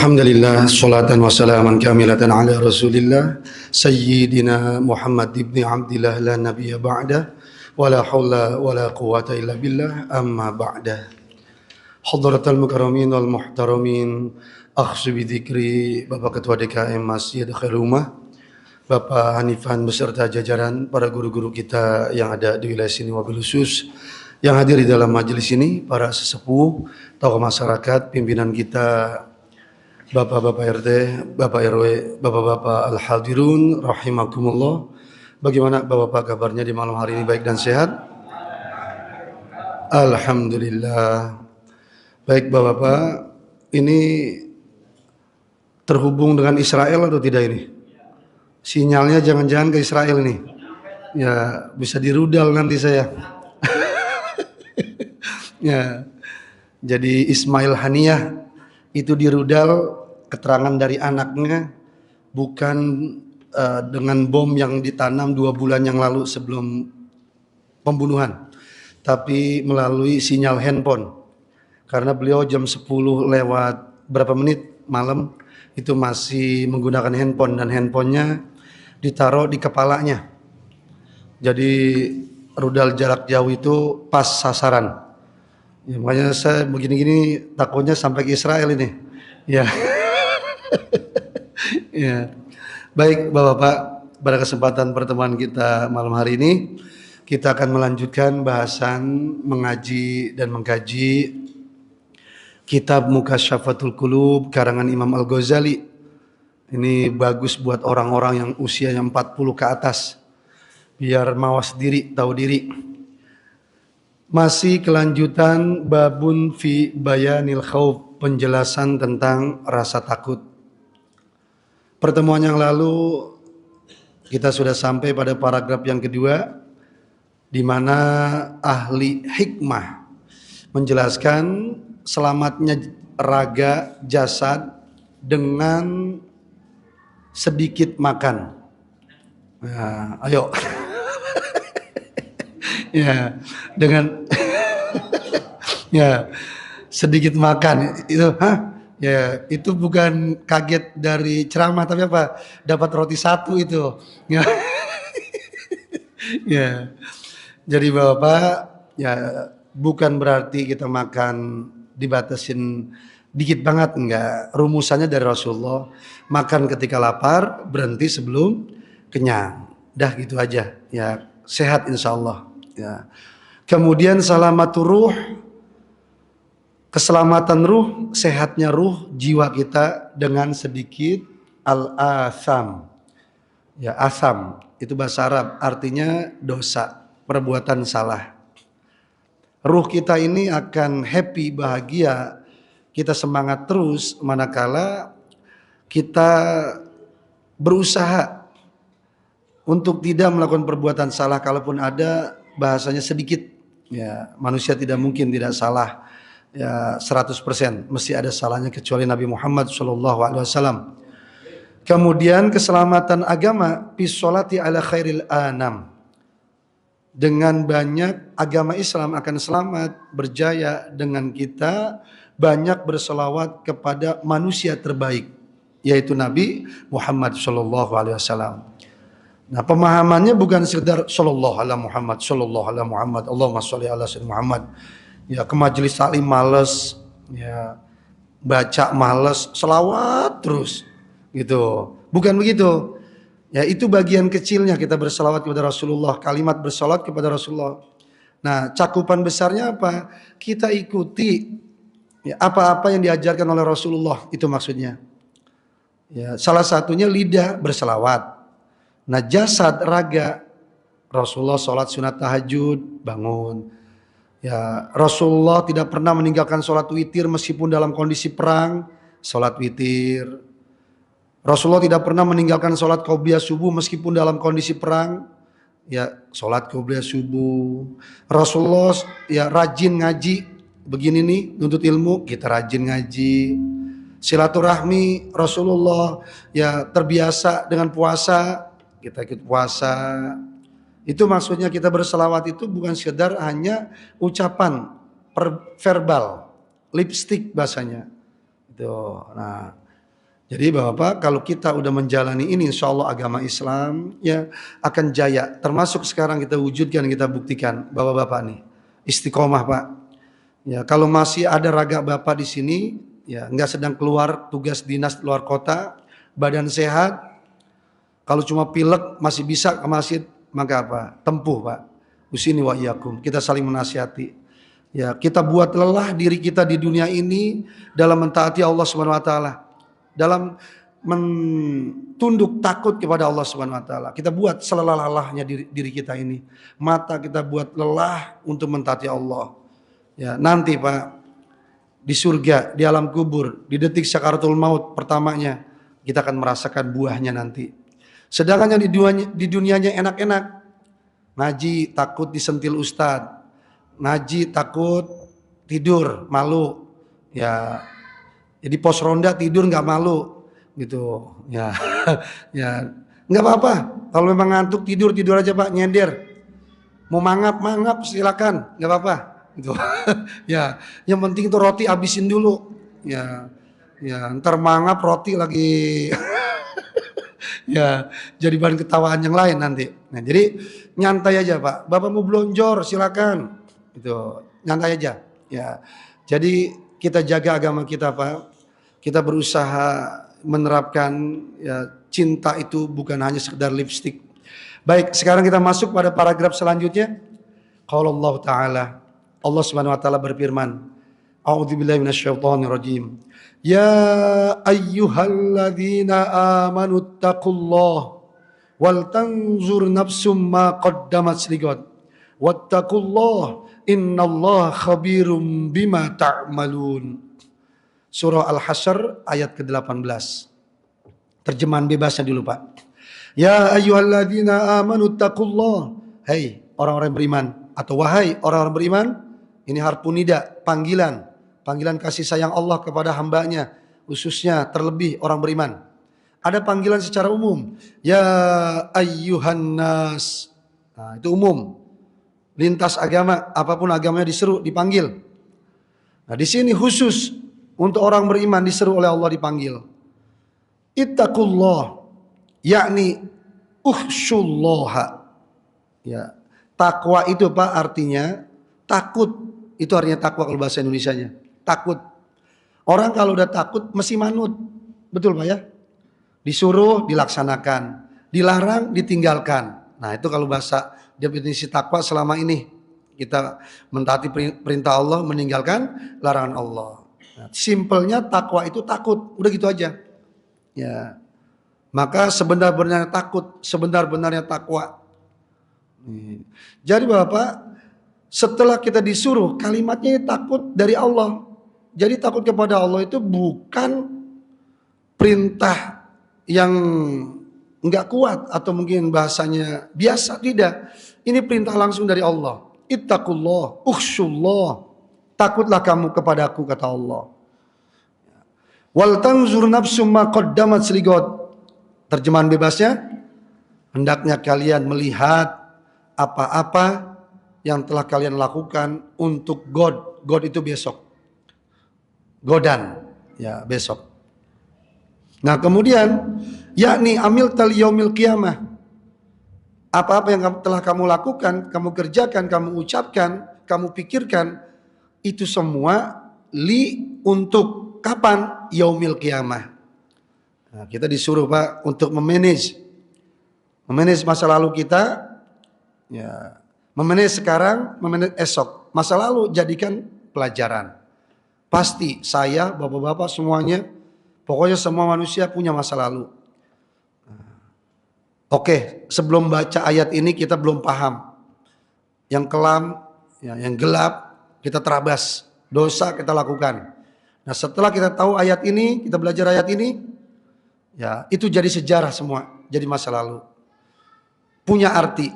Alhamdulillah, salatan wa salaman kamilatan ala rasulillah Sayyidina Muhammad ibn Abdillah la nabiyya ba'dah wa la hawla wa la quwata illa billah amma ba'dah. Hadratal mukarramin wal muhtaramin, akhsu bidhikri Bapak Ketua DKM Masjid Khairumah, Bapak Hanifan beserta jajaran para guru-guru kita yang ada di wilayah sini, wabil khusus yang hadir di dalam majelis ini, para sesepuh, tokoh masyarakat, pimpinan kita, Bapak-bapak RT, Bapak RW, Bapak-bapak Al-Hadirun, rahimakumullah. Bagaimana Bapak-bapak kabarnya di malam hari ini, baik dan sehat? Alhamdulillah. Baik Bapak-bapak, ini terhubung dengan Israel atau tidak ini? Sinyalnya jangan-jangan ke Israel nih. Ya, bisa dirudal nanti saya. Ya. Jadi Ismail Haniyah itu dirudal, keterangan dari anaknya bukan dengan bom yang ditanam 2 bulan yang lalu sebelum pembunuhan, tapi melalui sinyal handphone. Karena beliau jam 10 lewat berapa menit malam itu masih menggunakan handphone, dan handphonenya ditaruh di kepalanya. Jadi rudal jarak jauh itu pas sasaran. Ya, makanya saya begini-gini takutnya sampai ke Israel ini. Ya. Ya. Baik Bapak-bapak, pada kesempatan pertemuan kita malam hari ini kita akan melanjutkan bahasan mengaji dan mengkaji kitab Mukasyafatul Qulub karangan Imam Al-Ghazali. Ini bagus buat orang-orang yang usianya 40 ke atas, biar mawas diri, tahu diri. Masih kelanjutan babun fi bayanil khauf, penjelasan tentang rasa takut. Pertemuan yang lalu kita sudah sampai pada paragraf yang kedua, di mana ahli hikmah menjelaskan selamatnya raga jasad dengan sedikit makan. Nah, ayo. Ya, dengan ya sedikit makan itu, ya itu bukan kaget dari ceramah, tapi apa? Dapat roti 1 itu. Ya. Ya. Jadi Bapak, ya bukan berarti kita makan dibatasin dikit banget, enggak. Rumusannya dari Rasulullah, makan ketika lapar, berhenti sebelum kenyang. Dah gitu aja. Ya, sehat insyaallah. Ya. Kemudian salamatur ruh, keselamatan ruh, sehatnya ruh, jiwa kita dengan sedikit al-atham. Ya, asam itu bahasa Arab, artinya dosa, perbuatan salah. Ruh kita ini akan happy, bahagia, kita semangat terus manakala kita berusaha untuk tidak melakukan perbuatan salah, kalaupun ada bahasanya sedikit. Ya, manusia tidak mungkin tidak salah ya 100%, mesti ada salahnya kecuali Nabi Muhammad SAW. Kemudian keselamatan agama bisolati ala khairil anam, dengan banyak agama Islam akan selamat berjaya dengan kita banyak berselawat kepada manusia terbaik, yaitu Nabi Muhammad SAW. Nah, pemahamannya bukan sekedar sallallahu ala Muhammad, sallallahu ala Muhammad, Allahumma sholli ala sayyidina Muhammad. Ya, ke majelis taklim males, ya baca males, selawat terus gitu. Bukan begitu. Ya, itu bagian kecilnya kita berselawat kepada Rasulullah, kalimat berselawat kepada Rasulullah. Nah, cakupan besarnya apa? Kita ikuti ya, apa-apa yang diajarkan oleh Rasulullah, itu maksudnya. Ya, salah satunya lidah berselawat. Nah, jasad, raga, Rasulullah sholat sunat tahajud, bangun. Ya, Rasulullah tidak pernah meninggalkan sholat witir meskipun dalam kondisi perang, sholat witir. Rasulullah tidak pernah meninggalkan sholat qobliyah subuh meskipun dalam kondisi perang, ya sholat qobliyah subuh. Rasulullah ya rajin ngaji, begini nih nuntut ilmu, kita rajin ngaji. Silaturahmi, Rasulullah ya terbiasa dengan puasa, kita ikut puasa. Itu maksudnya kita berselawat itu bukan sekedar hanya ucapan verbal, lipstick bahasanya. Itu. Nah, Jadi Bapak, kalau kita udah menjalani ini, insya Allah agama Islam ya akan jaya. Termasuk sekarang kita wujudkan, kita buktikan, Bapak-bapak nih istiqomah Pak. Ya, kalau masih ada raga Bapak di sini, ya nggak sedang keluar tugas dinas luar kota, badan sehat, kalau cuma pilek masih bisa ke masjid, maka apa? Tempuh Pak. Usini wa iyyakum. Kita saling menasihati. Ya, kita buat lelah diri kita di dunia ini dalam mentaati Allah Subhanahu wa taala. Dalam tunduk takut kepada Allah Subhanahu wa taala. Kita buat selelah-lelahnya diri kita ini. Mata kita buat lelah untuk mentaati Allah. Ya, nanti Pak, di surga, di alam kubur, di detik sakaratul maut pertamanya, kita akan merasakan buahnya nanti. Sedangkan yang di dunianya enak-enak, ngaji takut disentil ustadz, ngaji takut tidur malu, ya jadi pos ronda tidur nggak malu, gitu, ya, ya nggak apa-apa. Kalau memang ngantuk tidur aja Pak, nyender, mau mangap silakan, nggak apa-apa, gitu. Ya, yang penting itu roti habisin dulu, ya, ntar mangap roti lagi. Ya, jadi bahan ketawaan yang lain nanti. Nah, jadi nyantai aja Pak. Bapak mau belonjor silakan. Itu nyantai aja. Ya, jadi kita jaga agama kita Pak. Kita berusaha menerapkan ya, cinta itu bukan hanya sekedar lipstik. Baik, sekarang kita masuk pada paragraf selanjutnya. Qala Allah Ta'ala, Allah Subhanahu wa taala berfirman, A'udzubillahi minasyaitonirrajim. Ya ayyuhalladzina amanu taqullah wal tanzur nafsum ma qaddamat lighad wattaqullah innallaha khabirum bima ta'malun. Surah Al-Hasyr ayat ke-18. Terjemahan bebasnya dulu Pak. Ya ayyuhalladzina amanu taqullah. Hai orang-orang beriman, atau wahai orang-orang beriman, ini harfu nida, panggilan kasih sayang Allah kepada hambanya, khususnya terlebih orang beriman. Ada panggilan secara umum, ya ayyuhan nas. Nah, itu umum. Lintas agama, apapun agamanya diseru, dipanggil. Nah, di sini khusus untuk orang beriman diseru oleh Allah dipanggil. Ittaqullah, yakni ukhshullaha. Ya, takwa itu Pak artinya takut. Itu artinya takwa kalau bahasa Indonesianya. Takut. Orang kalau udah takut mesti manut. Betul Pak ya? Disuruh dilaksanakan, dilarang ditinggalkan. Nah, itu kalau bahasa definisi takwa selama ini. Kita mentaati perintah Allah, meninggalkan larangan Allah. Nah, simpelnya takwa itu takut. Udah gitu aja. Ya. Maka sebenar-benarnya takut, sebenar-benarnya takwa. Jadi Bapak, setelah kita disuruh, kalimatnya takut dari Allah. Jadi takut kepada Allah itu bukan perintah yang enggak kuat atau mungkin bahasanya biasa, tidak. Ini perintah langsung dari Allah. Ittaqullah, ukhshullah. Takutlah kamu kepadaku, kata Allah. Wal tanzur nafsum ma qaddamat lighad. Terjemahan bebasnya, hendaknya kalian melihat apa-apa yang telah kalian lakukan untuk God. God itu besok. Godan, ya besok. Nah kemudian, yakni amil tal yaumil qiyamah. Apa-apa yang telah kamu lakukan, kamu kerjakan, kamu ucapkan, kamu pikirkan, itu semua untuk kapan? Yaumil qiyamah. Nah, kita disuruh Pak untuk memanage masa lalu kita, ya, memanage sekarang, memanage esok. Masa lalu jadikan pelajaran. Pasti saya, bapak-bapak semuanya, pokoknya semua manusia punya masa lalu. Oke, sebelum baca ayat ini kita belum paham. Yang kelam, ya, yang gelap, kita terabas. Dosa kita lakukan. Nah setelah kita tahu ayat ini, kita belajar ayat ini, ya itu jadi sejarah semua, jadi masa lalu. Punya arti,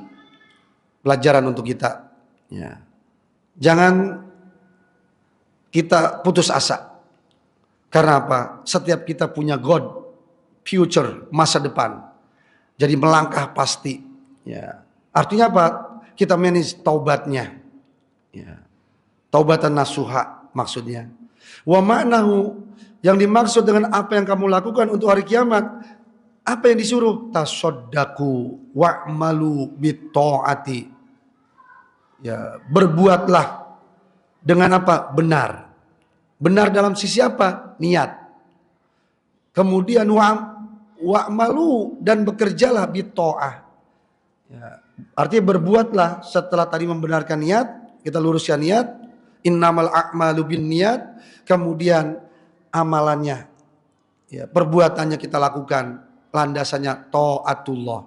pelajaran untuk kita. Ya. Jangan kita putus asa. Karena apa? Setiap kita punya God, future, masa depan. Jadi melangkah pasti. Ya. Artinya apa? Kita manage taubatnya. Ya. Taubatan nasuha maksudnya. Wa ma'nahu Yang dimaksud dengan apa yang kamu lakukan untuk hari kiamat, apa yang disuruh? Tasaddaku wa'malu bitta'ati. Ya, berbuatlah dengan apa? Benar. Benar dalam sisi apa? Niat. Kemudian wa'malu dan bekerjalah bitta'ah. Ya, artinya berbuatlah setelah tadi membenarkan niat, kita luruskan niat, innamal a'malu bin niat, kemudian amalannya, ya, perbuatannya kita lakukan, landasannya ta'atullah,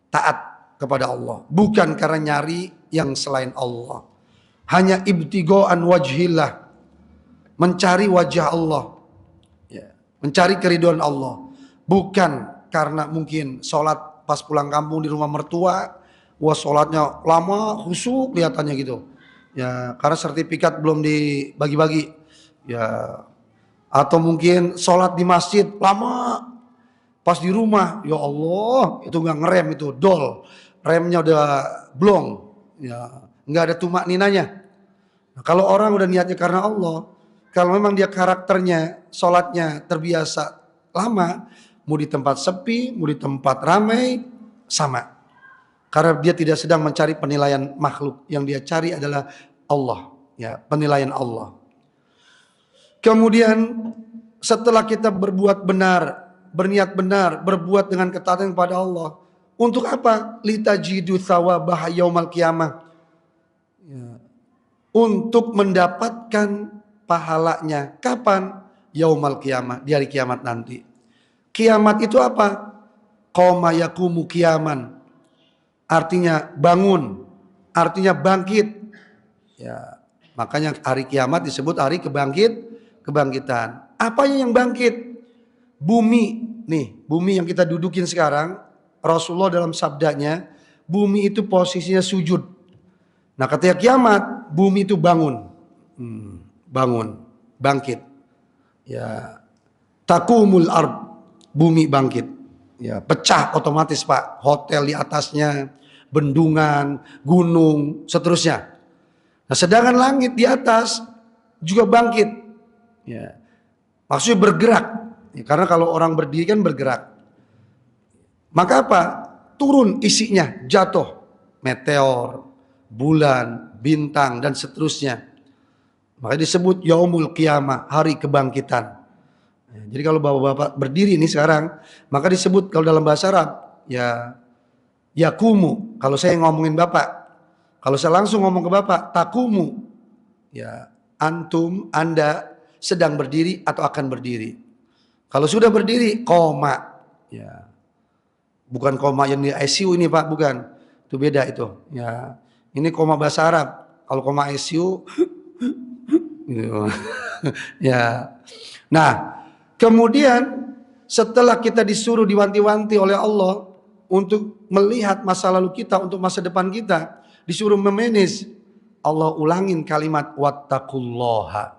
taat kepada Allah, bukan karena nyari yang selain Allah, hanya ibtigoan wajhillah, mencari wajah Allah, ya, mencari keridhaan Allah, bukan karena mungkin sholat pas pulang kampung di rumah mertua, wah sholatnya lama, khusyuk kelihatannya gitu. Ya, karena sertifikat belum dibagi-bagi. Ya, atau mungkin sholat di masjid lama, pas di rumah, ya Allah, itu nggak ngerem, itu dol, remnya udah blong, ya, nggak ada tumak ninanya. Nah, kalau orang udah niatnya karena Allah, kalau memang dia karakternya, sholatnya terbiasa lama, mau di tempat sepi, mau di tempat ramai, sama. Karena dia tidak sedang mencari penilaian makhluk, yang dia cari adalah Allah, ya, penilaian Allah. Kemudian setelah kita berbuat benar, berniat benar, berbuat dengan ketaatan kepada Allah, untuk apa? Litajidu thawabah yaumal qiyamah. Ya. Untuk mendapatkan pahalanya. Kapan? Yaumal qiyamah, di hari kiamat nanti. Kiamat itu apa? Qoma yakumu qiyaman. Artinya bangun, artinya bangkit. Ya, makanya hari kiamat disebut hari kebangkitan. Apanya yang bangkit? Bumi, nih, bumi yang kita dudukin sekarang, Rasulullah dalam sabdanya, bumi itu posisinya sujud. Nah, ketika kiamat, bumi itu bangun. Bangun, bangkit. Ya, takumul ard, bumi bangkit. Ya, pecah otomatis Pak, hotel di atasnya, bendungan, gunung, seterusnya. Nah, sedangkan langit di atas juga bangkit. Ya, maksudnya bergerak. Ya, karena kalau orang berdiri kan bergerak. Maka apa? Turun isinya, jatuh. Meteor, bulan, bintang, dan seterusnya. Makanya disebut yaumul qiyamah, hari kebangkitan. Jadi kalau bapak-bapak berdiri ini sekarang, maka disebut kalau dalam bahasa Arab, ya yakumu. Kalau saya ngomongin bapak, kalau saya langsung ngomong ke bapak, takumu. Ya, antum, anda sedang berdiri atau akan berdiri. Kalau sudah berdiri, koma. Ya, bukan koma yang di ICU ini Pak, bukan. Itu beda itu. Ya, ini koma bahasa Arab. Kalau koma ICU, gitu. Ya, nah. Kemudian setelah kita disuruh diwanti-wanti oleh Allah untuk melihat masa lalu kita, untuk masa depan kita, disuruh memanage, Allah ulangin kalimat wattaqullaha.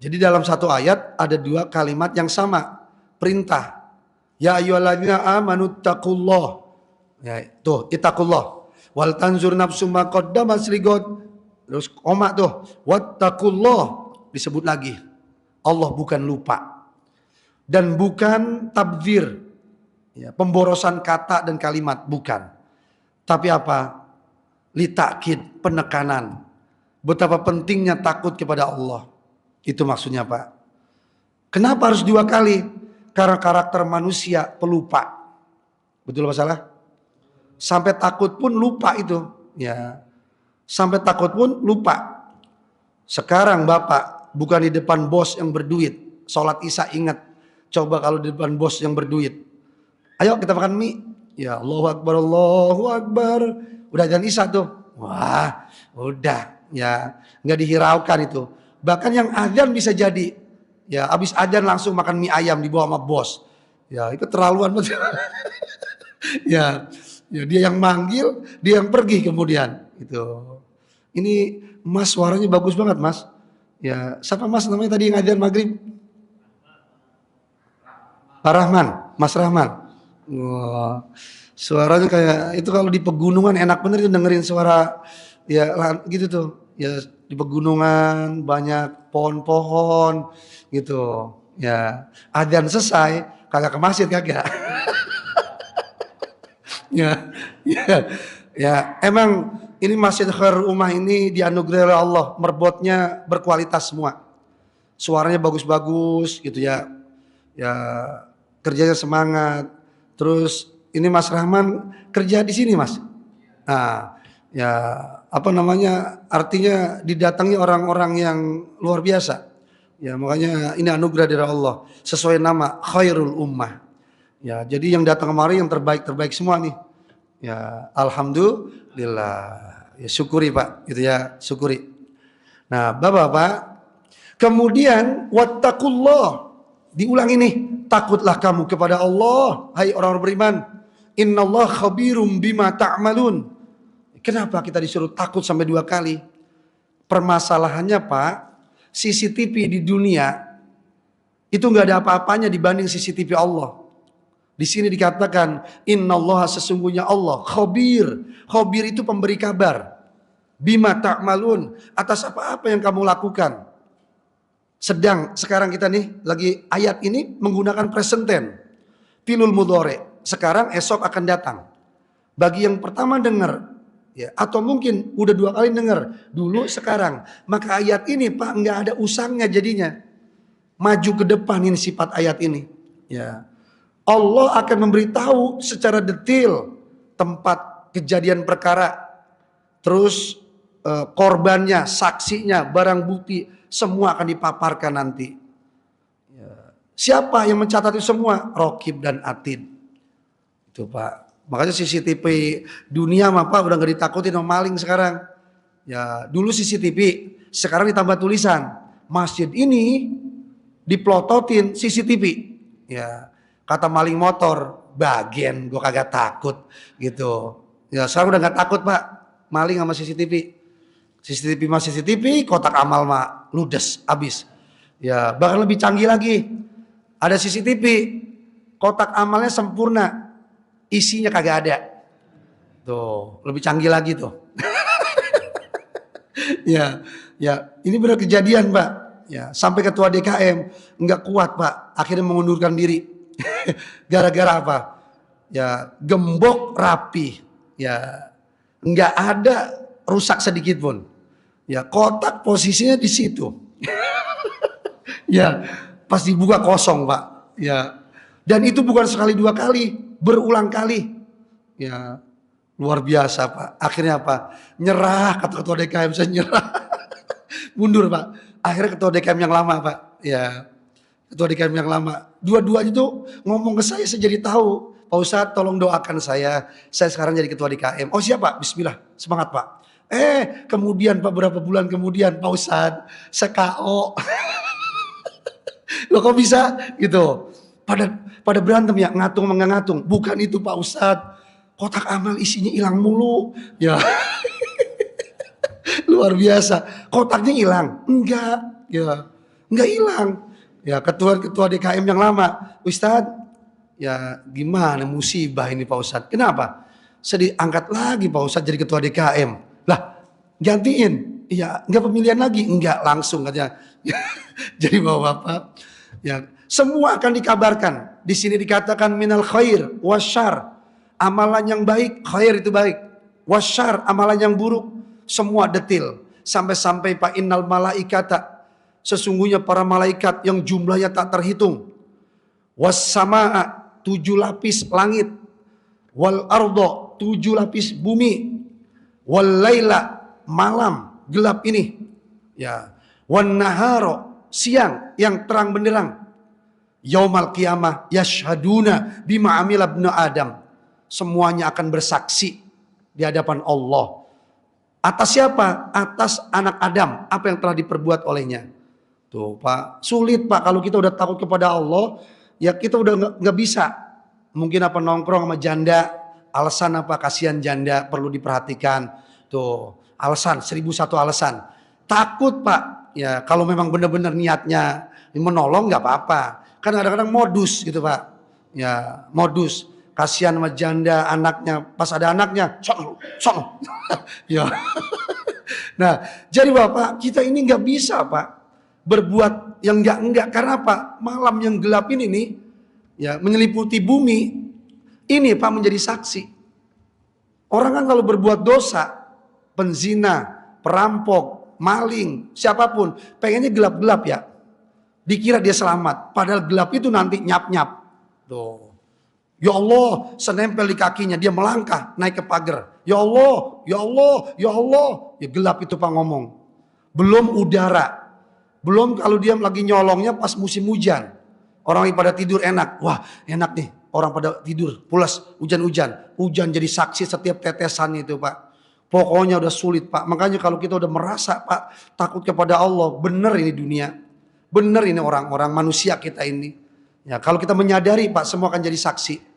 Jadi dalam satu ayat ada dua kalimat yang sama, perintah. Ya ayyuhalladzina amanu taqullah. Ya, tuh, ittaqullah. Wal tanzur nafsum ma qaddamat lighad. Terus koma tuh, wattaqullah disebut lagi. Allah bukan lupa. Dan bukan tabdzir, ya, pemborosan kata dan kalimat, bukan. Tapi apa? Litakid, penekanan. Betapa pentingnya takut kepada Allah. Itu maksudnya Pak. Kenapa harus dua kali? Karena karakter manusia pelupa. Betul apa salah? Sampai takut pun lupa itu. Ya, sampai takut pun lupa. Sekarang Bapak bukan di depan bos yang berduit, sholat isya ingat. Coba kalau di depan bos yang berduit. Ayo kita makan mie. Ya Allahu Akbar, Allahu Akbar. Udah jangan isya tuh. Wah, udah. Ya, nggak dihiraukan itu. Bahkan yang adzan bisa jadi. Ya, habis adzan langsung makan mie ayam dibawa sama bos. Ya, itu terlaluan betul. Ya, ya, dia yang manggil, dia yang pergi kemudian. Itu. Ini Mas suaranya bagus banget Mas. Ya, siapa Mas namanya tadi yang adzan maghrib? Pak Rahman, Mas Rahman. Wah, suaranya kayak itu kalau di pegunungan enak bener itu dengerin suara ya gitu tuh. Ya di pegunungan banyak pohon-pohon gitu. Ya, adzan selesai, kagak ke masjid kagak. Ya, ya, ya, emang ini Masjid Khairul Ummah ini dianugerahi oleh Allah, merbotnya berkualitas semua. Suaranya bagus-bagus gitu ya. Ya, kerjanya semangat. Terus ini Mas Rahman kerja di sini, Mas. Nah, ya apa namanya? Artinya didatangi orang-orang yang luar biasa. Ya, makanya ini anugerah dari Allah sesuai nama Khairul Ummah. Ya, jadi yang datang kemari yang terbaik-terbaik semua nih. Ya, alhamdulillah. Ya, syukuri Pak, gitu ya, syukuri. Nah, Bapak-bapak, kemudian wattaqullah. Diulang ini, takutlah kamu kepada Allah, hai orang-orang beriman. Innallaha khabirum bima ta'malun. Kenapa kita disuruh takut sampai 2 kali? Permasalahannya Pak, CCTV di dunia itu nggak ada apa-apanya dibanding CCTV Allah. Di sini dikatakan innallaha sesungguhnya Allah khabir. Khabir itu pemberi kabar. Bima ta'malun, atas apa-apa yang kamu lakukan. Sedang sekarang kita nih lagi ayat ini menggunakan present tense. Filul mudhari. Sekarang esok akan datang. Bagi yang pertama dengar ya, atau mungkin udah 2 kali dengar dulu sekarang, maka ayat ini Pak nggak ada usangnya jadinya. Maju ke depan ini sifat ayat ini. Ya. Allah akan memberitahu secara detail tempat kejadian perkara, terus korbannya, saksinya, barang bukti, semua akan dipaparkan nanti. Ya. Siapa yang mencatat itu semua? Raqib dan Atid. Itu Pak. Makanya CCTV dunia mah Pak udah gak ditakutin sama maling sekarang. Ya, dulu CCTV, sekarang ditambah tulisan masjid ini diplototin CCTV. Ya. Kata maling motor, bagian gue kagak takut gitu. Ya sekarang udah gak takut Pak, maling sama CCTV. CCTV mah CCTV, kotak amal mah ludes, abis. Ya bahkan lebih canggih lagi. Ada CCTV, kotak amalnya sempurna, isinya kagak ada. Tuh, lebih canggih lagi tuh. Ya, ya ini benar kejadian Pak. Ya sampai ketua DKM nggak kuat Pak, akhirnya mengundurkan diri. Gara-gara apa? Ya gembok rapi, ya nggak ada rusak sedikit pun. Ya kotak posisinya di situ. Ya pas dibuka kosong Pak. Ya dan itu bukan sekali 2 kali, berulang kali. Ya luar biasa Pak. Akhirnya apa? Nyerah kata ketua DKM, saya nyerah. Mundur Pak. Akhirnya ketua DKM yang lama Pak. Ya. Ketua DKM yang lama, dua-duanya tuh ngomong ke saya jadi tahu, Pak Ustadz tolong doakan saya sekarang jadi ketua DKM. Oh siapa? Bismillah, semangat Pak. Kemudian Pak beberapa bulan kemudian Pak Ustadz, saya KO. Loh kok bisa gitu? Pada berantem ya, ngatung mengatung. Bukan itu Pak Ustadz, kotak amal isinya hilang mulu. Ya, luar biasa. Kotaknya hilang? Enggak, ya, enggak hilang. Ya ketua DKM yang lama, Ustadz, ya gimana musibah ini Pak Ustadz. Kenapa? Saya diangkat lagi Pak Ustadz jadi ketua DKM. Lah gantiin, ya enggak pemilihan lagi, enggak langsung katanya. Jadi bapak-bapak, ya semua akan dikabarkan. Di sini dikatakan minal khair wasyar, amalan yang baik, khair itu baik. Wasyar, amalan yang buruk, semua detil. Sampai-sampai Pak innal malaikata, sesungguhnya para malaikat yang jumlahnya tak terhitung. Was-samaa 7 lapis langit. Wal ardo 7 lapis bumi. Wal laila malam gelap ini. Ya. Wan naharo siang yang terang benderang. Yaumal qiyamah yashhaduna bima amila ibnu Adam. Semuanya akan bersaksi di hadapan Allah. Atas siapa? Atas anak Adam, apa yang telah diperbuat olehnya. Tuh Pak, sulit Pak kalau kita udah takut kepada Allah, ya kita udah nggak bisa. Mungkin apa nongkrong sama janda, alasan apa kasihan janda perlu diperhatikan. Tuh alasan 1001 alasan. Takut Pak, ya kalau memang benar-benar niatnya menolong nggak apa-apa. Kan kadang-kadang modus gitu Pak, ya modus. Kasihan sama janda anaknya, pas ada anaknya, sono. Ya. Nah jadi Bapak kita ini nggak bisa Pak. berbuat yang enggak. Karena apa? Malam yang gelap ini nih, ya menyeliputi bumi, ini Pak menjadi saksi. Orang kan kalau berbuat dosa, penzina, perampok, maling, siapapun, pengennya gelap-gelap ya. Dikira dia selamat, padahal gelap itu nanti nyap-nyap. Tuh. Ya Allah, senempel di kakinya, dia melangkah naik ke pagar. Ya Allah, ya Allah, ya Allah. Ya gelap itu Pak ngomong. Belum udara. Belum kalau dia lagi nyolongnya pas musim hujan. Orang lagi pada tidur enak. Wah enak nih, orang pada tidur. Pulas hujan-hujan. Hujan jadi saksi setiap tetesan itu Pak. Pokoknya udah sulit Pak. Makanya kalau kita udah merasa Pak takut kepada Allah. Bener ini dunia. Bener ini orang-orang manusia kita ini. Ya, kalau kita menyadari Pak semua akan jadi saksi.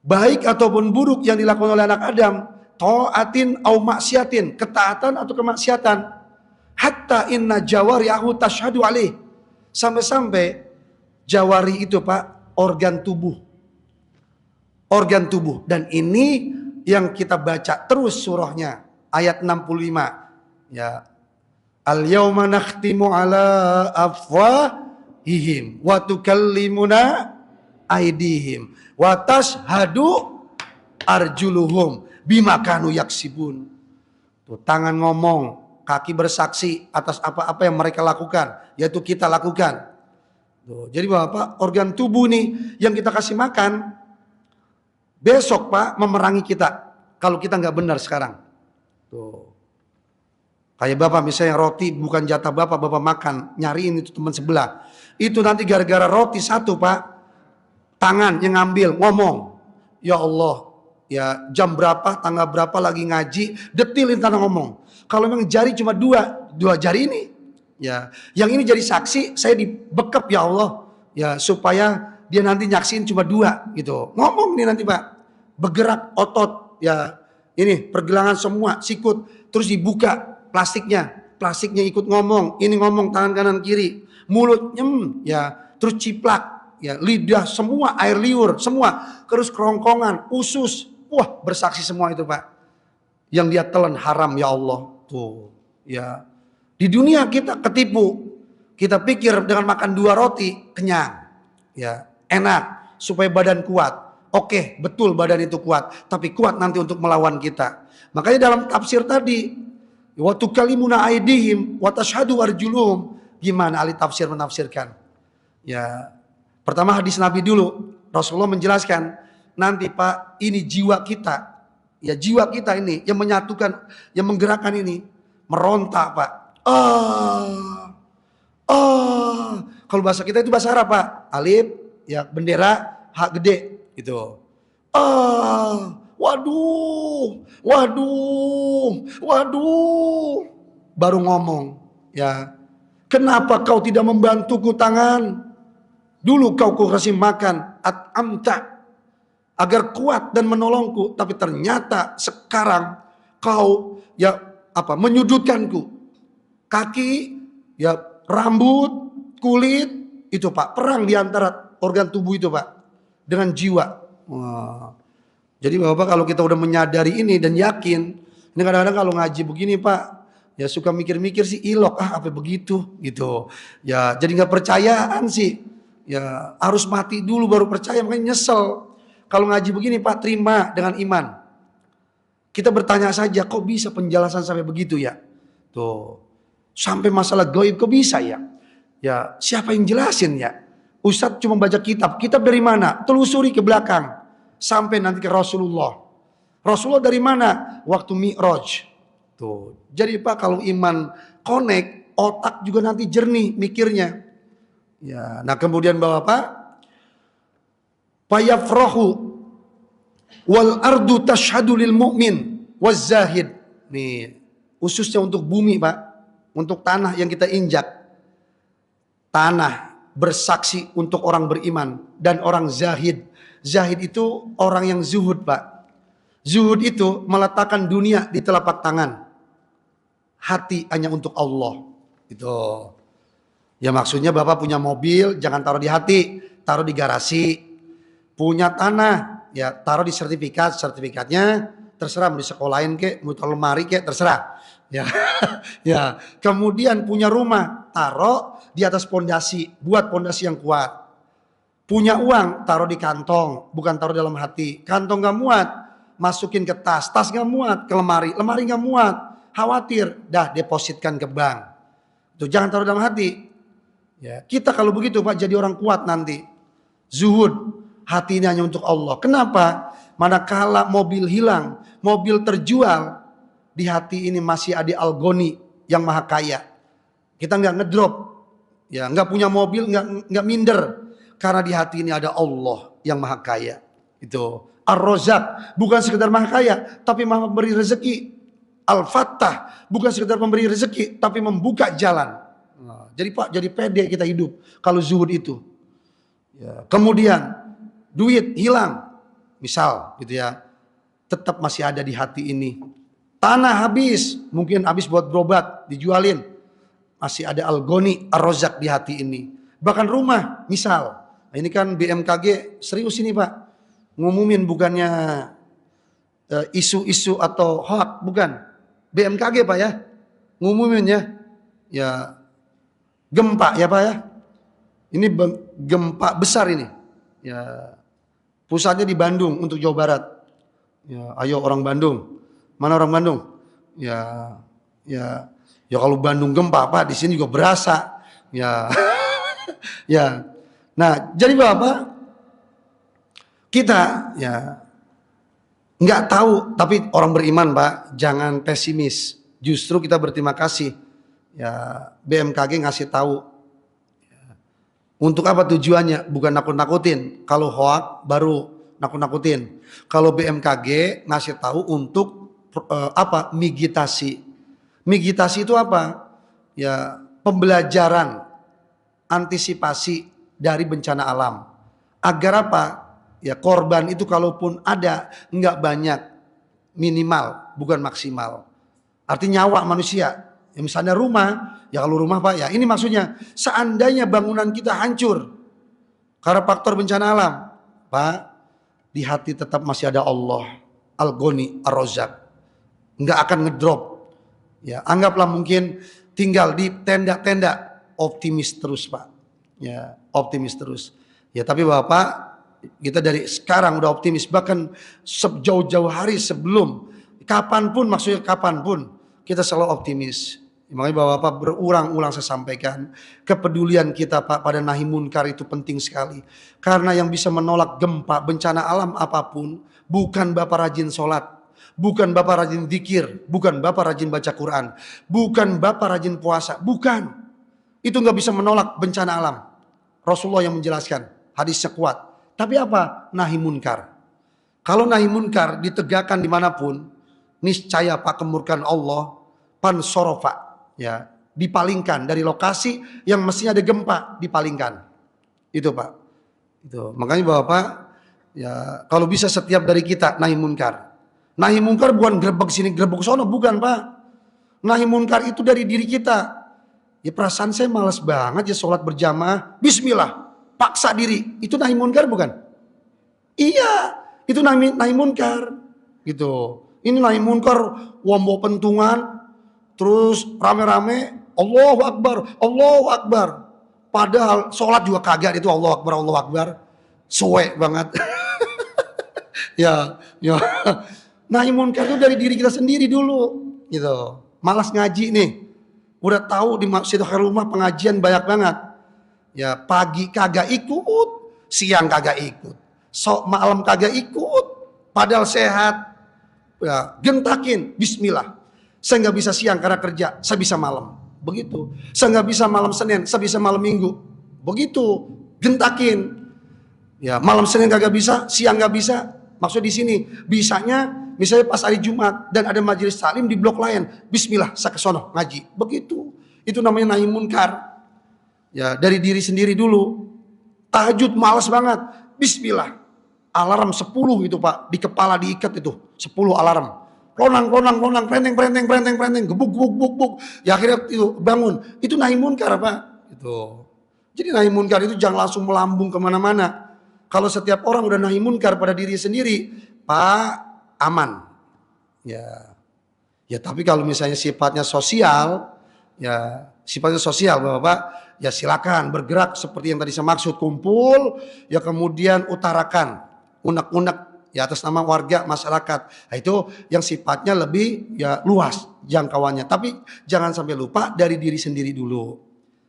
Baik ataupun buruk yang dilakukan oleh anak Adam, ta'atin au maksiatin, ketaatan atau kemaksiatan. Hatta inna jawari'ahu tashhadu alaih. Sampai-sampai jawari itu Pak, organ tubuh. Organ tubuh. Dan ini yang kita baca terus surahnya. Ayat 65. Ya. Al-yawma nakhtimu ala afwahihim wa tukallimuna aidihim wa tashhadu arjuluhum bima kanu yaksibun. Tuh, tangan ngomong, kaki bersaksi atas apa-apa yang mereka lakukan, yaitu kita lakukan. Tuh, jadi Bapak, organ tubuh nih yang kita kasih makan besok Pak memerangi kita kalau kita nggak benar sekarang. Tuh. Kayak Bapak misalnya roti bukan jatah Bapak makan, nyariin itu teman sebelah. Itu nanti gara-gara roti satu Pak, tangan yang ngambil ngomong, ya Allah, ya jam berapa, tanggal berapa lagi ngaji, detilin tanah ngomong. Kalau memang jari cuma dua jari ini, ya, yang ini jadi saksi, saya dibekap ya Allah, ya supaya dia nanti nyaksin cuma dua, gitu. Ngomong nih nanti Pak, bergerak otot, ya ini pergelangan semua, sikut, terus dibuka plastiknya ikut ngomong, ini ngomong tangan kanan kiri, mulut ya, terus ciplak. Ya, lidah semua, air liur semua, terus kerongkongan, usus, wah bersaksi semua itu Pak. Yang dia telan haram ya Allah tuh, ya. Di dunia kita ketipu, kita pikir dengan makan 2 roti kenyang, ya enak supaya badan kuat. Oke, betul badan itu kuat, tapi kuat nanti untuk melawan kita. Makanya dalam tafsir tadi, wa tukallimuna aidihim wa tashhadu arjuluhum, gimana ahli tafsir menafsirkan? Ya. Pertama hadis Nabi dulu, Rasulullah menjelaskan, nanti Pak ini jiwa kita, ya jiwa kita ini yang menyatukan, yang menggerakkan ini, merontak Pak. Kalau bahasa kita itu bahasa Arab Pak, alif, ya bendera, hak gede, gitu. Waduh, baru ngomong, ya. Kenapa kau tidak membantuku tangan? Dulu kau kasih makan at'amta agar kuat dan menolongku, tapi ternyata sekarang kau ya menyudutkanku. Kaki, ya rambut, kulit, itu Pak, perang di antara organ tubuh itu Pak dengan jiwa. Wah. Jadi Bapak kalau kita udah menyadari ini dan yakin, ini kadang-kadang kalau ngaji begini Pak, ya suka mikir-mikir sih ilok apa begitu gitu. Ya jadi nggak percayaan sih. Ya harus mati dulu baru percaya, makanya nyesel. Kalau ngaji begini Pak, terima dengan iman. Kita bertanya saja, kok bisa penjelasan sampai begitu ya? Tuh, sampai masalah gaib kok bisa ya? Ya siapa yang jelasin ya? Ustadz cuma baca kitab dari mana? Telusuri ke belakang sampai nanti ke Rasulullah. Rasulullah dari mana? Waktu Mi'raj. Tuh, jadi Pak kalau iman connect, otak juga nanti jernih mikirnya. Ya, nah kemudian Bapak, payafrahu wal ardu tashhadu lil mu'min waz zahid. Nih, khususnya untuk bumi Pak, untuk tanah yang kita injak. Tanah bersaksi untuk orang beriman dan orang zahid. Zahid itu orang yang zuhud Pak. Zuhud itu meletakkan dunia di telapak tangan. Hati hanya untuk Allah. Itu. Ya maksudnya Bapak punya mobil, jangan taruh di hati, taruh di garasi. Punya tanah, ya taruh di sertifikatnya terserah mau disekolahin kek, mau taruh lemari kek, terserah. Ya, ya. Kemudian punya rumah, taruh di atas pondasi, buat pondasi yang kuat. Punya uang, taruh di kantong, bukan taruh dalam hati. Kantong gak muat, masukin ke tas, tas gak muat, ke lemari, lemari gak muat, khawatir, dah depositkan ke bank. Tuh, jangan taruh dalam hati. Ya, kita kalau begitu Pak jadi orang kuat nanti. Zuhud, hati ini hanya untuk Allah. Kenapa? Manakala mobil hilang, mobil terjual, di hati ini masih ada Al-Ghani yang maha kaya. Kita nggak ngedrop, ya nggak punya mobil, nggak minder, karena di hati ini ada Allah yang maha kaya. Itu Ar-Razzaq, bukan sekedar maha kaya, tapi maha memberi rezeki. Al-Fattah, bukan sekedar memberi rezeki, tapi membuka jalan. Nah, jadi Pak, jadi pede kita hidup kalau zuhud itu. Ya, kemudian duit hilang, misal gitu ya, tetap masih ada di hati ini. Tanah habis, mungkin habis buat berobat, dijualin, masih ada Al-Ghani, Ar-Razzaq di hati ini. Bahkan rumah, misal, ini kan BMKG serius ini Pak, ngumumin bukannya isu-isu atau hoax, bukan. BMKG Pak ya, ngumumin ya gempa ya Pak ya. Ini gempa besar ini, ya pusatnya di Bandung untuk Jawa Barat. Ya, ayo orang Bandung. Mana orang Bandung? Ya kalau Bandung gempa Pak, di sini juga berasa. Ya. Ya. Nah, jadi Bapak, kita ya nggak tahu, tapi orang beriman Pak, jangan pesimis. Justru kita berterima kasih. Ya, BMKG ngasih tahu. Ya. Untuk apa tujuannya? Bukan nakut-nakutin. Kalau hoax baru nakut-nakutin. Kalau BMKG ngasih tahu untuk apa? Migitasi. Migitasi itu apa? Ya, pembelajaran, antisipasi dari bencana alam. Agar apa? Ya, korban itu kalaupun ada nggak banyak, minimal, bukan maksimal. Artinya nyawa manusia. Ya, misalnya rumah, ya kalau rumah Pak ya, ini maksudnya seandainya bangunan kita hancur karena faktor bencana alam, Pak, di hati tetap masih ada Allah, Al-Ghani, Ar-Razzaq. Nggak akan ngedrop. Ya, anggaplah mungkin tinggal di tenda-tenda, optimis terus Pak. Ya, optimis terus. Ya, tapi Bapak, kita dari sekarang udah optimis, bahkan sejauh-jauh hari sebelum, kapanpun, maksudnya kapanpun, kita selalu optimis. Makanya Bapak berulang-ulang saya sampaikan, kepedulian kita Pak pada nahi munkar itu penting sekali. Karena yang bisa menolak gempa, bencana alam apapun, bukan Bapak rajin sholat, bukan Bapak rajin zikir, bukan Bapak rajin baca Quran, bukan Bapak rajin puasa, bukan. Itu nggak bisa menolak bencana alam. Rasulullah yang menjelaskan, hadisnya kuat. Tapi apa? Nahi munkar. Kalau nahi munkar ditegakkan dimanapun, niscaya Pak kemurkaan Allah, pansorofa, ya, dipalingkan dari lokasi yang mestinya ada gempa, dipalingkan. Itu Pak. Itu. Makanya Bapak, ya kalau bisa setiap dari kita nahi munkar. Nahi munkar bukan grebek sini, grebek sono, bukan Pak. Nahi munkar itu dari diri kita. Ya perasaan saya malas banget ya sholat berjamaah. Bismillah, paksa diri. Itu nahi munkar bukan? Iya, itu nahi munkar. Gitu. Ini nahi munkar, wombo pentungan, terus rame-rame, Allahu Akbar, Allahu Akbar. Padahal sholat juga kagak itu Allahu Akbar, Allahu Akbar. Suwe banget. Ya. Nahi munkar itu dari diri kita sendiri dulu, gitu. Malas ngaji nih, udah tahu di Masjid Khairul Ummah pengajian banyak banget. Ya pagi kagak ikut, siang kagak ikut, malam kagak ikut, padahal sehat. Ya gentakin, Bismillah. Saya nggak bisa siang karena kerja, saya bisa malam. Begitu. Saya nggak bisa malam Senin, saya bisa malam Minggu. Begitu, gentakin. Ya malam Senin kagak bisa, siang nggak bisa. Maksud di sini bisanya. Misalnya pas hari Jumat dan ada majelis taklim di blok lain, Bismillah, saya ke sono ngaji. Begitu. Itu namanya nahi munkar. Ya, dari diri sendiri dulu. Tahajud malas banget. Bismillah. Alarm 10 itu Pak, di kepala diikat itu, 10 alarm. Klonang, prenteng, gebuk. Ya akhirnya itu bangun. Itu nahi munkar Pak. Itu. Jadi nahi munkar itu jangan langsung melambung kemana-mana. Kalau setiap orang udah nahi munkar pada diri sendiri, Pak, aman. Ya tapi kalau misalnya sifatnya sosial, ya sifatnya sosial Bapak-bapak, ya silakan bergerak seperti yang tadi saya maksud, kumpul, ya kemudian utarakan unek-unek ya atas nama warga masyarakat. Nah, itu yang sifatnya lebih ya luas jangkauannya. Tapi jangan sampai lupa dari diri sendiri dulu,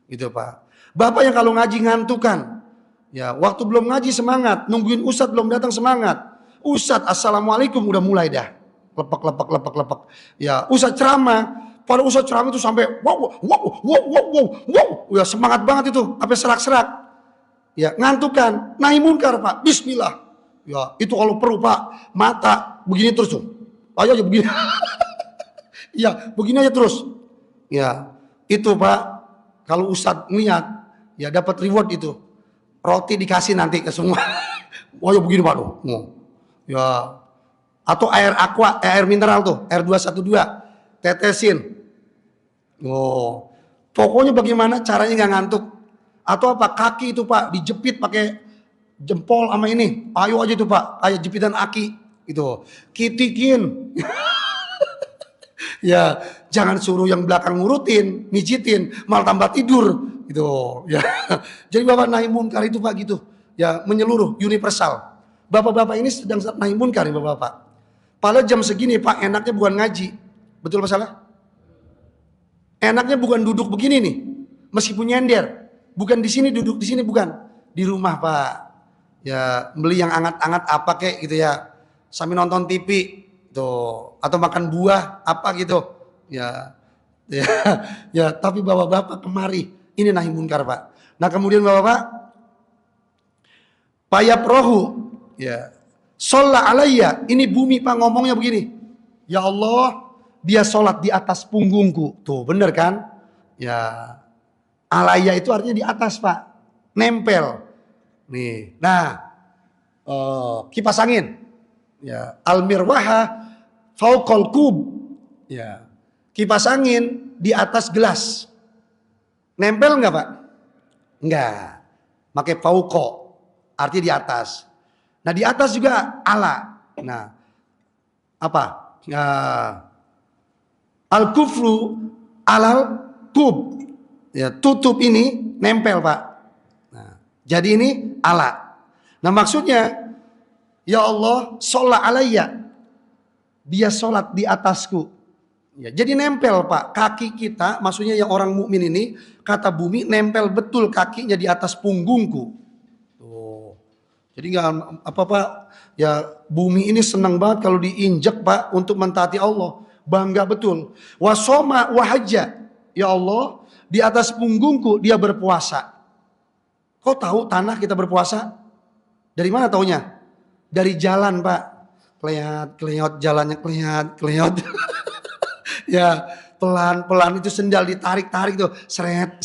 gitu Pak. Bapak yang kalau ngaji ngantukan, ya waktu belum ngaji semangat, nungguin ustadz belum datang semangat. Ustadz assalamualaikum udah mulai dah, lepek. Ya ustadz ceramah. Pada ustadz ceramah itu sampai wow, ya semangat banget itu, sampai serak-serak. Ya ngantukan, nahi munkar Pak, bismillah. Ya itu kalau perlu Pak, mata begini terus tuh, aja begini. Ya begini aja terus. Ya itu Pak, kalau ustadz niat, ya dapat reward itu. Roti dikasih nanti ke semua. Ayo begini Pak tuh. Ya atau air aqua, air mineral tuh, air 212, tetesin. Oh, pokoknya bagaimana caranya nggak ngantuk? Atau apa kaki itu Pak dijepit pakai jempol sama ini, ayo aja itu Pak, kayak jepitan aki itu, kitikin. Ya jangan suruh yang belakang ngurutin, mijitin, malah tambah tidur gitu. Ya jadi Bapak nahi munkar itu Pak gitu, ya menyeluruh universal. Bapak-bapak ini sedang nahi munkar ya Bapak-bapak. Padahal jam segini Pak enaknya bukan ngaji, betul apa salah? Enaknya bukan duduk begini nih, meskipun nyender, bukan di sini duduk di sini, bukan di rumah Pak. Ya beli yang anget-anget apa kayak gitu ya, sambil nonton TV tuh, atau makan buah apa gitu. Ya, ya, ya. Tapi bapak-bapak kemari, ini nahi munkar Pak. Nah kemudian bapak-bapak, payaprohu, ya, sholat alayya, ini bumi Pak ngomongnya begini, ya Allah. Dia sholat di atas punggungku. Tuh bener kan? Ya alaya itu artinya di atas Pak. Nempel. Nih. Nah. Kipas angin. Ya. Al-mirwaha fauqal kub. Ya. Kipas angin di atas gelas. Nempel enggak Pak? Enggak. Pakai fauqo. Artinya di atas. Nah di atas juga ala. Nah. Apa? Al-kufru alal kub. Ya, tutup ini nempel Pak. Nah, jadi ini ala. Nah maksudnya, ya Allah sholat alayya. Dia sholat di atasku. Ya, jadi nempel Pak. Kaki kita, maksudnya yang orang mukmin ini, kata bumi nempel betul kakinya di atas punggungku. Tuh. Jadi nggak apa Pak. Ya bumi ini senang banget kalau diinjak Pak untuk mentaati Allah. Bangga betul. Wasoma wahajja. Ya Allah, di atas punggungku dia berpuasa. Kau tahu tanah kita berpuasa? Dari mana taunya? Dari jalan Pak. Kelihat jalannya kelihat. Ya pelan-pelan itu sendal ditarik-tarik tuh. Seret.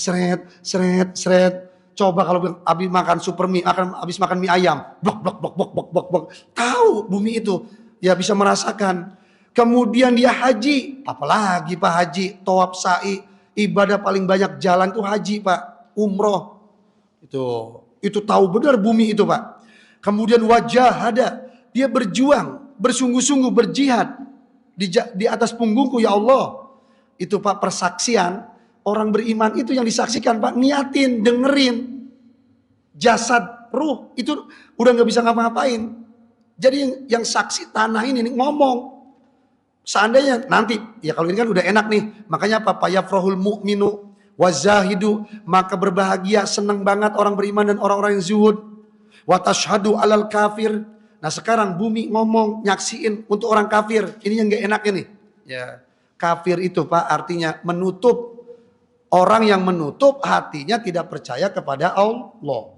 Coba kalau habis makan super mie, habis makan mie ayam. Blok. Tahu bumi itu. Ya bisa merasakan. Kemudian dia haji, apalagi Pak haji, tawaf sa'i, ibadah paling banyak jalan tuh haji Pak, umroh. Itu tahu benar bumi itu Pak. Kemudian wajah ada, dia berjuang, bersungguh-sungguh berjihad di atas punggungku ya Allah. Itu Pak persaksian, orang beriman itu yang disaksikan Pak, niatin, dengerin. Jasad, ruh, itu udah gak bisa ngapa-ngapain. Jadi yang saksi tanah ini ngomong. Seandainya nanti, ya kalau ini kan udah enak nih, makanya apa? Payafrohul mu'minu wazahidu, maka berbahagia, senang banget orang beriman dan orang-orang yang zuhud. Watashhadu alal kafir. Nah sekarang bumi ngomong, nyaksiin untuk orang kafir. Ini yang gak enak ini. Ya, kafir itu Pak artinya menutup. Orang yang menutup hatinya tidak percaya kepada Allah.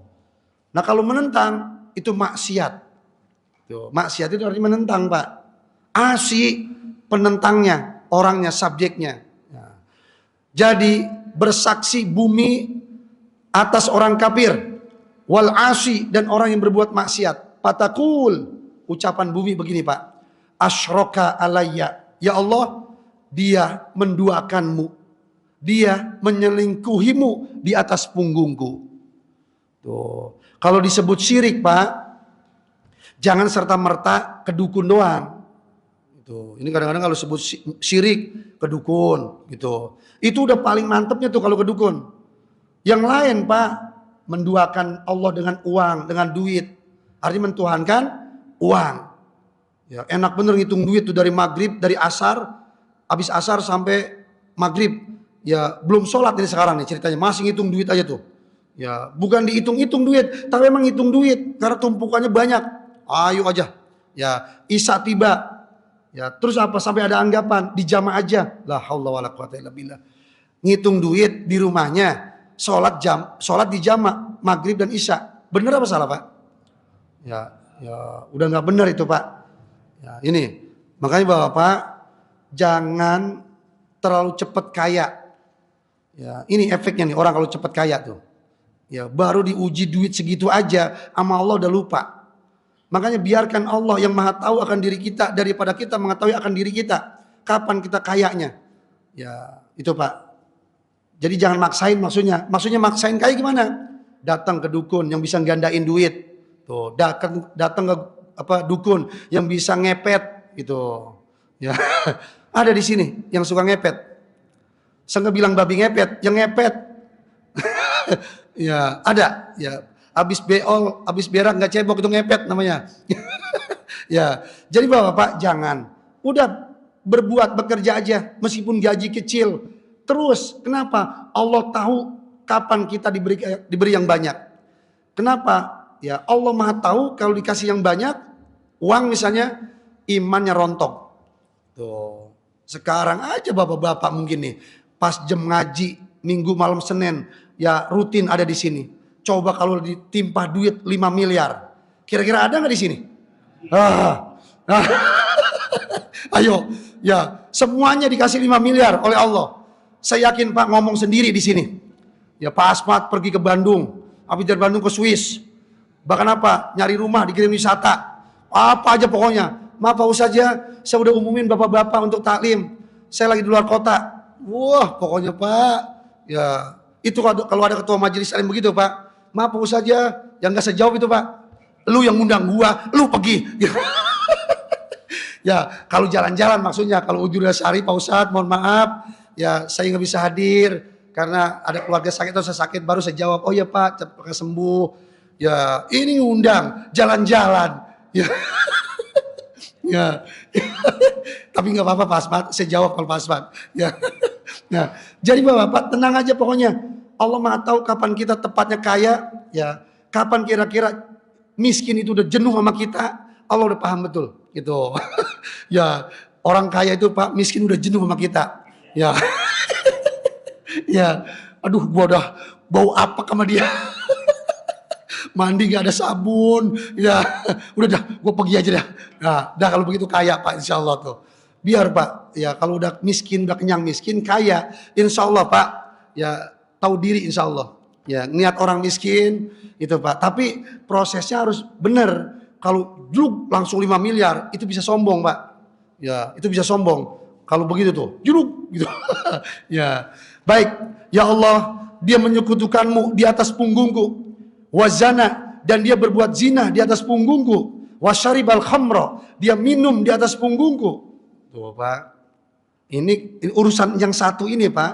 Nah kalau menentang itu maksiat. Maksiat itu artinya menentang Pak. Asi penentangnya, orangnya, subjeknya. Jadi bersaksi bumi atas orang kafir, wal asi dan orang yang berbuat maksiat. Patakul, ucapan bumi begini Pak. Asyraka alayya, ya Allah, dia menduakanmu, dia menyelingkuhimu di atas punggungku. Tuh, kalau disebut syirik Pak, jangan serta merta kedukun doang. Tuh, ini kadang-kadang kalau sebut syirik ke dukun gitu. Itu udah paling mantepnya tuh kalau ke dukun. Yang lain Pak, menduakan Allah dengan uang, dengan duit. Artinya mentuhankan uang. Ya, enak bener ngitung duit tuh dari maghrib, dari asar, habis asar sampai maghrib. Ya belum sholat ini sekarang nih ceritanya, masih ngitung duit aja tuh. Ya bukan dihitung-hitung duit, tapi emang ngitung duit karena tumpukannya banyak. Ayo aja. Ya isya tiba. Ya terus apa sampai ada anggapan dijama aja. La haula wala quwata illa billah. Ngitung duit di rumahnya, sholat di jama maghrib dan isya. Bener apa salah Pak? Ya udah nggak bener itu Pak. Ya ini makanya Bapak jangan terlalu cepat kaya. Ya ini efeknya nih orang kalau cepat kaya tuh. Ya baru diuji duit segitu aja, sama Allah udah lupa. Makanya biarkan Allah yang maha tahu akan diri kita daripada kita mengetahui akan diri kita. Kapan kita kayanya? Ya itu Pak. Jadi jangan maksain maksudnya. Maksudnya maksain kaya gimana? Datang ke dukun yang bisa gandain duit. Tuh, datang ke dukun yang bisa ngepet gitu. Ya. Ada di sini yang suka ngepet. Saya nggak bilang babi ngepet, yang ngepet. Ya, ada. Ya, habis beol, habis berak nggak cebok itu ngepet namanya. Ya, jadi Bapak jangan. Udah berbuat bekerja aja meskipun gaji kecil. Terus kenapa? Allah tahu kapan kita diberi yang banyak. Kenapa? Ya Allah Maha tahu kalau dikasih yang banyak, uang misalnya, imannya rontok. Tuh. Sekarang aja bapak-bapak mungkin nih, pas jam ngaji Minggu malam Senin, ya rutin ada di sini. Coba kalau ditimpa duit 5 miliar, kira-kira ada nggak di sini? Ayo, ya semuanya dikasih 5 miliar oleh Allah. Saya yakin Pak ngomong sendiri di sini. Ya Pak Asmat pergi ke Bandung, habis dari Bandung ke Swiss. Bahkan apa? Nyari rumah dikirim wisata. Apa aja pokoknya. Maaf Pak Ustaz aja, saya udah umumin bapak-bapak untuk taklim. Saya lagi di luar kota. Wah, pokoknya Pak. Ya, itu kalau ada ketua majelis taklim begitu Pak. Maaf Pak Ustaz aja, yang gak saya jawab itu Pak. Lu yang ngundang gua, lu pergi. Ya, kalau jalan-jalan maksudnya, kalau ujurnya sehari Pak Ustaz, mohon maaf. Ya, saya nggak bisa hadir karena ada keluarga sakit atau saya sakit, baru saya jawab, oh ya Pak, cepat sembuh. Ya, ini ngundang jalan-jalan. Ya. Ya. Tapi nggak apa-apa Pak Asmat, saya jawab kalau Pak Asmat. Ya. Nah, jadi Bapak tenang aja pokoknya. Allah Maha tahu kapan kita tepatnya kaya, ya. Kapan kira-kira miskin itu udah jenuh sama kita, Allah udah paham betul gitu. Ya, orang kaya itu Pak, miskin udah jenuh sama kita. Ya. Ya, aduh gua udah bau apa sama dia. Mandi gak ada sabun. Ya, udah dah, gua pergi aja dah. Nah, dah kalau begitu kaya Pak insya Allah tuh. Biar Pak, ya kalau udah miskin, udah kenyang miskin, kaya. Insya Allah Pak, ya tahu diri insya Allah. Ya, niat orang miskin itu Pak. Tapi prosesnya harus benar. Kalau dulu langsung 5 miliar, itu bisa sombong Pak. Ya, itu bisa sombong. Kalau begitu tuh, juruk gitu. Ya, baik. Ya Allah, dia menyekutukanmu di atas punggungku. Wazana, dan dia berbuat zina di atas punggungku. Wasyaribal khamra, dia minum di atas punggungku. Tuh Pak. Ini urusan yang satu ini Pak.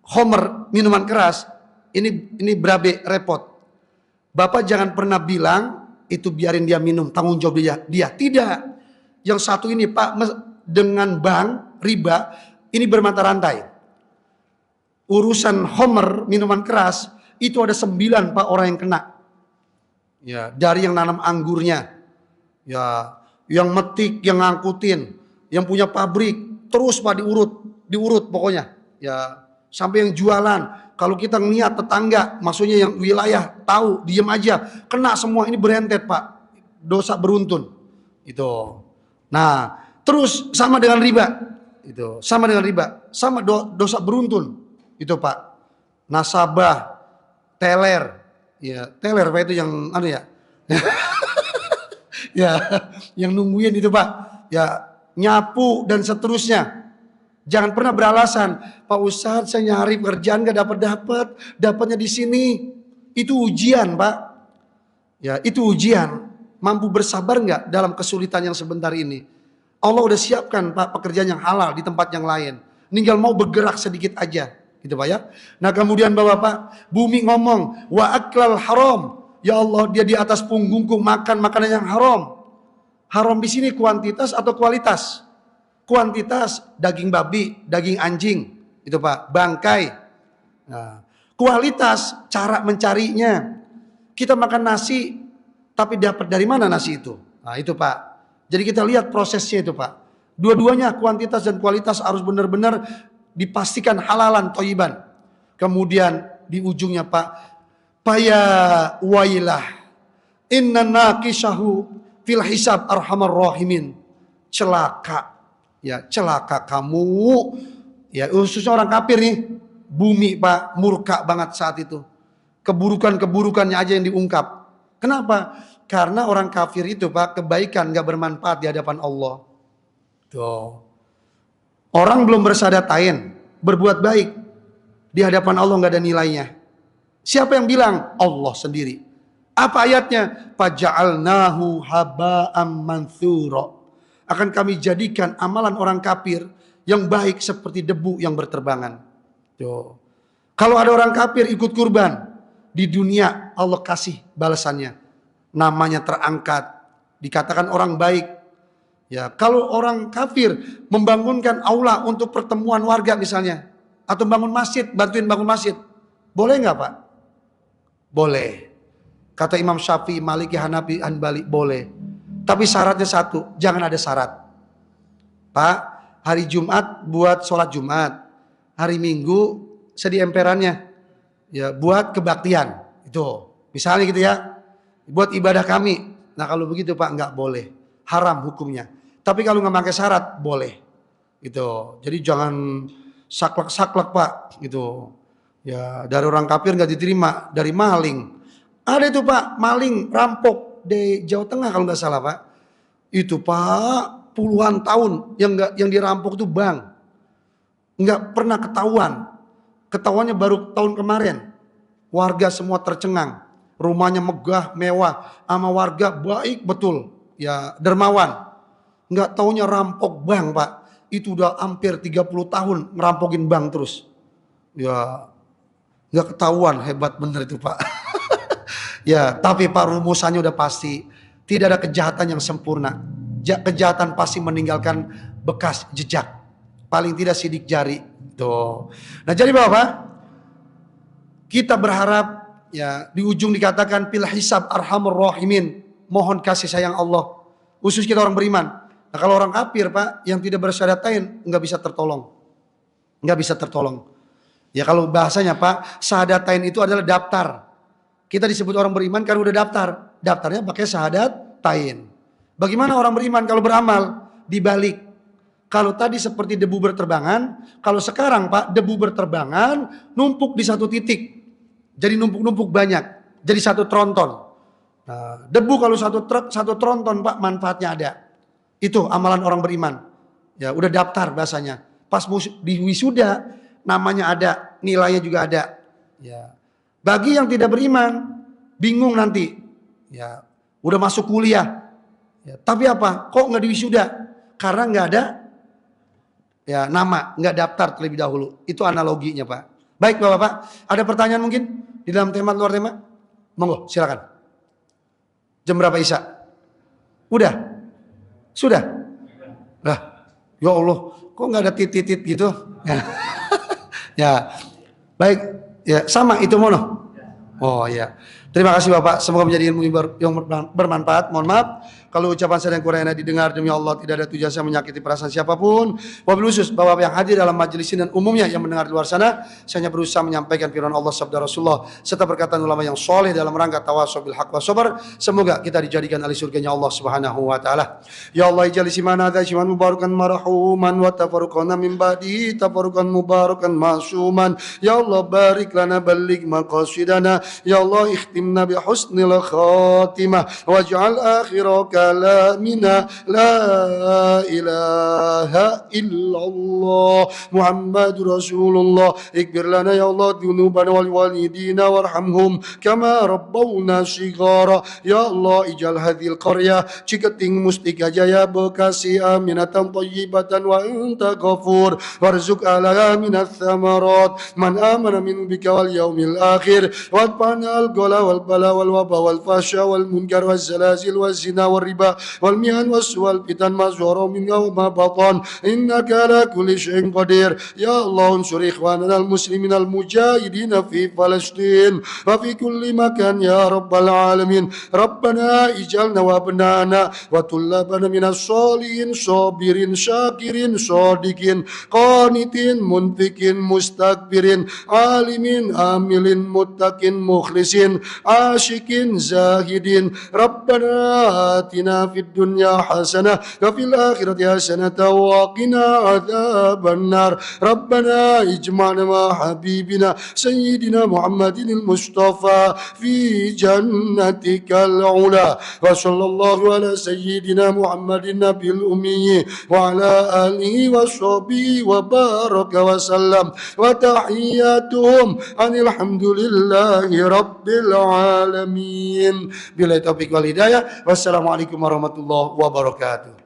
Khamr, minuman keras. Ini berabe repot. Bapak jangan pernah bilang itu biarin dia minum, tanggung jawab dia. Tidak. Yang satu ini Pak, dengan bank riba ini bermata rantai. Urusan homer minuman keras itu ada 9 Pak orang yang kena. Ya, dari yang nanam anggurnya, ya, yang metik, yang ngangkutin, yang punya pabrik, terus Pak diurut pokoknya. Ya, sampai yang jualan. Kalau kita ngeliat tetangga, maksudnya yang wilayah tahu, diem aja, kena semua, ini berentet Pak. Dosa beruntun. Itu. Nah, terus sama dengan riba, itu sama dengan riba, sama dosa beruntun, itu Pak. Nasabah, teler, ya teler Pak itu yang anu ya, ya yang nungguin itu Pak, ya nyapu dan seterusnya. Jangan pernah beralasan, Pak Ustadz saya nyari pekerjaan gak dapat, dapatnya di sini. Itu ujian Pak, ya itu ujian. Mampu bersabar nggak dalam kesulitan yang sebentar ini? Allah udah siapkan Pak pekerjaan yang halal di tempat yang lain. Tinggal mau bergerak sedikit aja, gitu Pak ya. Nah kemudian Bapak, bumi ngomong, wa aklal haram. Ya Allah, dia di atas punggungku makan makanan yang haram. Haram di sini kuantitas atau kualitas? Kuantitas daging babi, daging anjing, itu Pak, bangkai. Nah, kualitas cara mencarinya. Kita makan nasi, tapi dapat dari mana nasi itu? Nah itu Pak. Jadi kita lihat prosesnya itu Pak. Dua-duanya kuantitas dan kualitas harus benar-benar dipastikan halalan toyiban. Kemudian di ujungnya Pak, paya wailah inna naqishahu fil hisab arhamar rahimin. Celaka. Ya, celaka kamu. Ya, khususnya orang kafir nih. Bumi Pak, murka banget saat itu. Keburukan-keburukannya aja yang diungkap. Kenapa? Karena orang kafir itu Pak, kebaikan gak bermanfaat di hadapan Allah. Tuh. Orang belum bersyahadattain, berbuat baik di hadapan Allah nggak ada nilainya. Siapa yang bilang? Allah sendiri. Apa ayatnya? Faja'alnahu haba'am manthura. Akan kami jadikan amalan orang kafir yang baik seperti debu yang berterbangan. Tuh. Kalau ada orang kafir ikut kurban di dunia, Allah kasih balasannya. Namanya terangkat, dikatakan orang baik. Ya, kalau orang kafir membangunkan aula untuk pertemuan warga misalnya, atau bangun masjid, bantuin bangun masjid, boleh nggak Pak? Boleh. Kata Imam Syafi'i, Maliki, Hanafi, Hanbali, boleh. Tapi syaratnya satu, jangan ada syarat. Pak, hari Jumat buat sholat Jumat, hari Minggu sedih emperannya, ya buat kebaktian, itu, misalnya gitu ya, buat ibadah kami. Nah kalau begitu Pak nggak boleh, haram hukumnya. Tapi kalau nggak pakai syarat boleh, gitu. Jadi jangan saklek-saklek Pak, gitu. Ya dari orang kafir nggak diterima, dari maling. Ada itu Pak, maling, rampok di Jawa Tengah kalau nggak salah Pak. Itu Pak puluhan tahun yang dirampok itu bank, nggak pernah ketahuan. Ketahuannya baru tahun kemarin. Warga semua tercengang, rumahnya megah, mewah, sama warga baik betul, ya dermawan. Nggak taunya rampok bank Pak. Itu udah hampir 30 tahun ngerampokin bank terus. Ya nggak ketahuan, hebat bener itu Pak. Ya tapi Pak rumusannya udah pasti. Tidak ada kejahatan yang sempurna. Kejahatan pasti meninggalkan bekas jejak. Paling tidak sidik jari. Tuh. Nah jadi Bapak, kita berharap ya di ujung dikatakan fil hisab arhamur rahimin. Mohon kasih sayang Allah. Khusus kita orang beriman. Nah kalau orang kafir Pak yang tidak bersyahadatain nggak bisa tertolong, nggak bisa tertolong. Ya kalau bahasanya Pak, syahadatain itu adalah daftar. Kita disebut orang beriman karena udah daftar. Daftarnya pakai syahadatain. Bagaimana orang beriman kalau beramal? Dibalik. Kalau tadi seperti debu berterbangan, kalau sekarang Pak debu berterbangan numpuk di satu titik. Jadi numpuk-numpuk banyak. Jadi satu tronton. Nah, debu kalau satu tronton Pak manfaatnya ada. Itu amalan orang beriman. Ya, udah daftar bahasanya. Pas di wisuda namanya ada, nilainya juga ada. Ya. Bagi yang tidak beriman, bingung nanti. Ya, udah masuk kuliah. Ya, tapi apa? Kok nggak di wisuda? Karena nggak ada ya nama, nggak daftar terlebih dahulu. Itu analoginya Pak. Baik Bapak-Bapak, ada pertanyaan mungkin di dalam tema luar tema? Monggo, silakan. Jam berapa Isya? Udah? Sudah? Lah, ya Allah, kok nggak ada titit gitu? Ya. Ya, baik, ya sama itu mono. Oh ya, terima kasih Bapak. Semoga menjadi ilmu yang bermanfaat. Mohon maaf kalau ucapan saya yang kurang enak didengar, demi Allah tidak ada tujuan saya menyakiti perasaan siapapun. Wabil khusus Bapak yang hadir dalam majelis ini dan umumnya yang mendengar di luar sana, saya hanya berusaha menyampaikan firman Allah sabda Rasulullah serta perkataan ulama yang soleh dalam rangka tawassul bil haq wa sabar. Semoga kita dijadikan ahli surganya Allah Subhanahu wa taala. Ya Allah ij'al simana hadza shiman mubarakan marhuman wa tafarruqana min ba'di tafarruqan mubarakan masuman. Ya Allah barik lana balligh maqasidana Ya Allah ikhtimna bihusnil khatimah waj'al akhir kalamina la ilaha illallah Muhammadur Rasulullah. Ighfir lana ya Allah dzunubana wal walidina warhamhum kama rabbawna shighara. Ya Allah ijal hadhil qaryah Ciketing Mustika Jaya Bekasi aminatan thayyibatan wa anta ghafur warzuq alaha minats thamarat man amana min bika wal yaumil akhir wadfa'na al ghala wal bala wal waba wal fasha wal munkar wal zalazil wal zina wal riba wal mihan was wal fitan ma zahara minha wa ma batan innaka ala kulli syai'in qadir. Ya Allah unsur ikhwanana al muslimin al mujahidin fi Palestin wa fi kulli makan ya rabbal alamin. Rabbana ijalna wa abnana wa tullabana minas solihin sabirin syakirin sadiqin qanitin munfikin mustakbirin alimin amilin muttaqin mukhlisin asyikin zahidin. Rabbana atina fid dunya hasanah wa fil akhirati hasanah wa qina adzaban nar. Rabbana ijma'na ma habibina sayyidina Muhammadin al-Mustafa fi jannatikal ula wa sallallahu ala sayyidina Muhammadin nabil ummi wa ala alihi wa sahbihi wa baraka wa sallam wa tahiyyatuhum anil hamdulillahi rabbil alamin. Billahi taufiq wal hidayah. Wassalamualaikum warahmatullahi wabarakatuh.